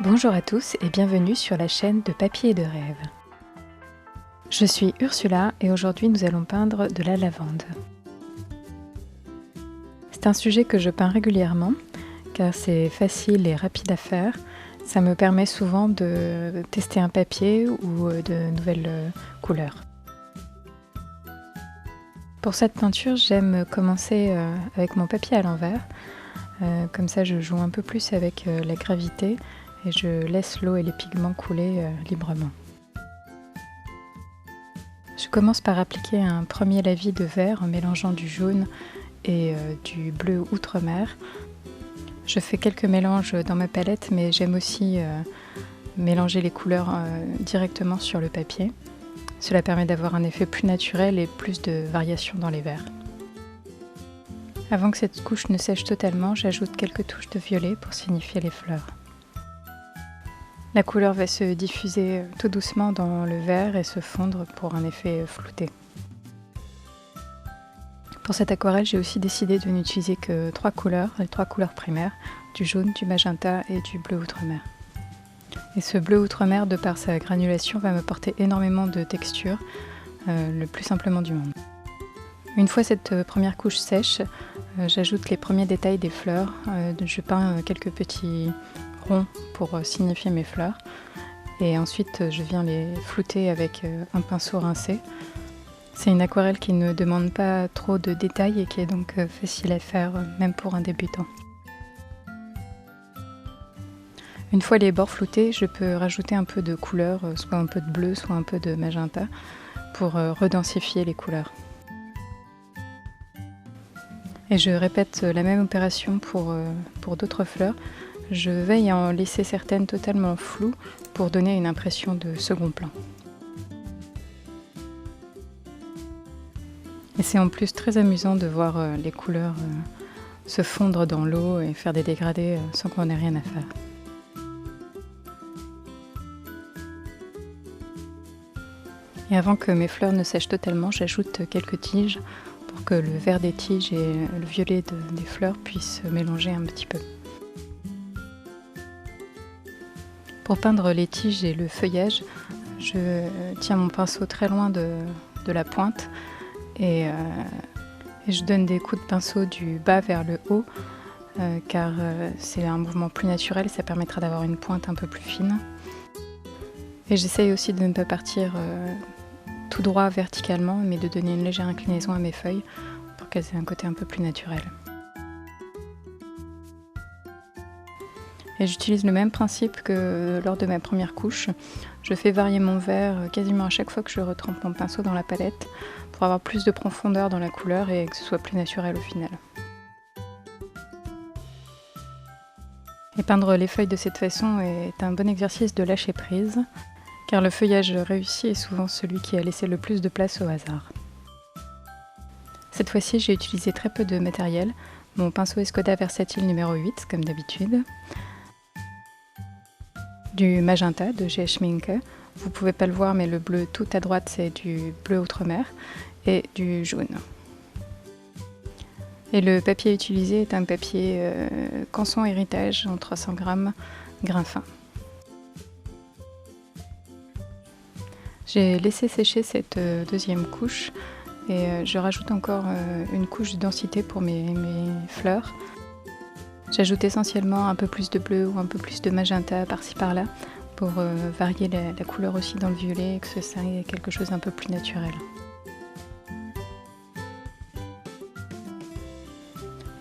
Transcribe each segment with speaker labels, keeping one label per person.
Speaker 1: Bonjour à tous et bienvenue sur la chaîne de Papier et de Rêve. Je suis Ursula et aujourd'hui nous allons peindre de la lavande. C'est un sujet que je peins régulièrement car c'est facile et rapide à faire. Ça me permet souvent de tester un papier ou de nouvelles couleurs. Pour cette peinture, j'aime commencer avec mon papier à l'envers. Comme ça je joue un peu plus avec la gravité et je laisse l'eau et les pigments couler librement. Je commence par appliquer un premier lavis de vert en mélangeant du jaune et du bleu outre-mer. Je fais quelques mélanges dans ma palette, mais j'aime aussi mélanger les couleurs directement sur le papier. Cela permet d'avoir un effet plus naturel et plus de variation dans les verts. Avant que cette couche ne sèche totalement, j'ajoute quelques touches de violet pour signifier les fleurs. La couleur va se diffuser tout doucement dans le vert et se fondre pour un effet flouté. Pour cette aquarelle, j'ai aussi décidé de n'utiliser que trois couleurs, les trois couleurs primaires, du jaune, du magenta et du bleu outre-mer. Et ce bleu outre-mer, de par sa granulation, va m'apporter énormément de texture, le plus simplement du monde. Une fois cette première couche sèche, j'ajoute les premiers détails des fleurs. Je peins quelques petits ronds pour signifier mes fleurs. Et ensuite, je viens les flouter avec un pinceau rincé. C'est une aquarelle qui ne demande pas trop de détails et qui est donc facile à faire, même pour un débutant. Une fois les bords floutés, je peux rajouter un peu de couleur, soit un peu de bleu, soit un peu de magenta, pour redensifier les couleurs. Et je répète la même opération pour d'autres fleurs. Je veille à en laisser certaines totalement floues pour donner une impression de second plan. Et c'est en plus très amusant de voir les couleurs se fondre dans l'eau et faire des dégradés sans qu'on ait rien à faire. Et avant que mes fleurs ne sèchent totalement, j'ajoute quelques tiges pour que le vert des tiges et le violet des fleurs puissent se mélanger un petit peu. Pour peindre les tiges et le feuillage, je tiens mon pinceau très loin de la pointe et je donne des coups de pinceau du bas vers le haut car c'est un mouvement plus naturel et ça permettra d'avoir une pointe un peu plus fine. Et j'essaye aussi de ne pas partir tout droit verticalement, mais de donner une légère inclinaison à mes feuilles pour qu'elles aient un côté un peu plus naturel. Et j'utilise le même principe que lors de ma première couche. Je fais varier mon vert quasiment à chaque fois que je retrempe mon pinceau dans la palette pour avoir plus de profondeur dans la couleur et que ce soit plus naturel au final. Et peindre les feuilles de cette façon est un bon exercice de lâcher prise, car le feuillage réussi est souvent celui qui a laissé le plus de place au hasard. Cette fois-ci, j'ai utilisé très peu de matériel. Mon pinceau Escoda Versatile numéro 8, comme d'habitude. Du magenta de chez Schmincke. Vous pouvez pas le voir, mais le bleu tout à droite, c'est du bleu outre-mer. Et du jaune. Et le papier utilisé est un papier Canson Héritage en 300 grammes, grain fin. J'ai laissé sécher cette deuxième couche et je rajoute encore une couche de densité pour mes fleurs. J'ajoute essentiellement un peu plus de bleu ou un peu plus de magenta par-ci par-là pour varier la couleur aussi dans le violet et que ça ait quelque chose d'un peu plus naturel.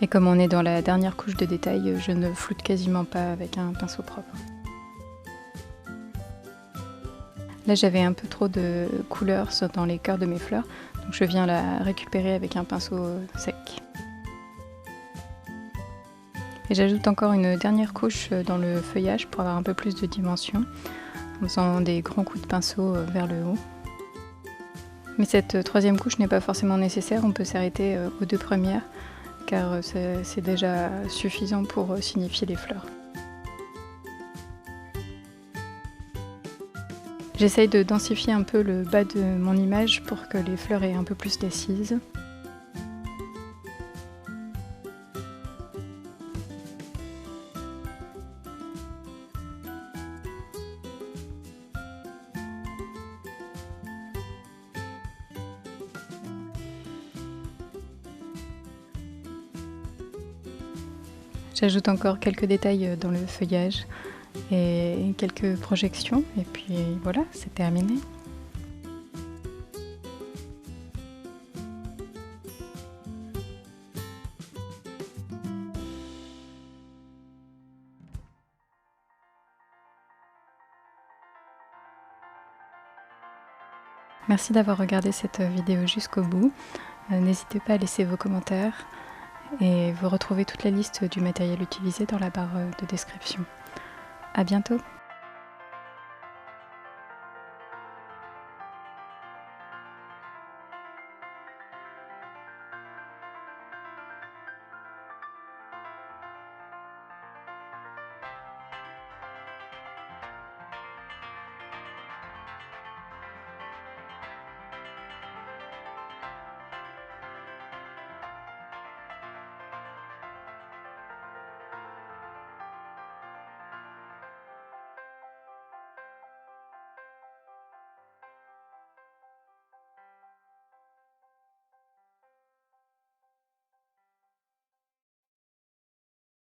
Speaker 1: Et comme on est dans la dernière couche de détail, je ne floute quasiment pas avec un pinceau propre. Là, j'avais un peu trop de couleur dans les cœurs de mes fleurs, donc je viens la récupérer avec un pinceau sec. Et j'ajoute encore une dernière couche dans le feuillage pour avoir un peu plus de dimension, en faisant des grands coups de pinceau vers le haut. Mais cette troisième couche n'est pas forcément nécessaire, on peut s'arrêter aux deux premières, car c'est déjà suffisant pour signifier les fleurs. J'essaye de densifier un peu le bas de mon image pour que les fleurs aient un peu plus d'assises. J'ajoute encore quelques détails dans le feuillage et quelques projections, et puis voilà, c'est terminé. Merci d'avoir regardé cette vidéo jusqu'au bout. N'hésitez pas à laisser vos commentaires et vous retrouvez toute la liste du matériel utilisé dans la barre de description. À bientôt!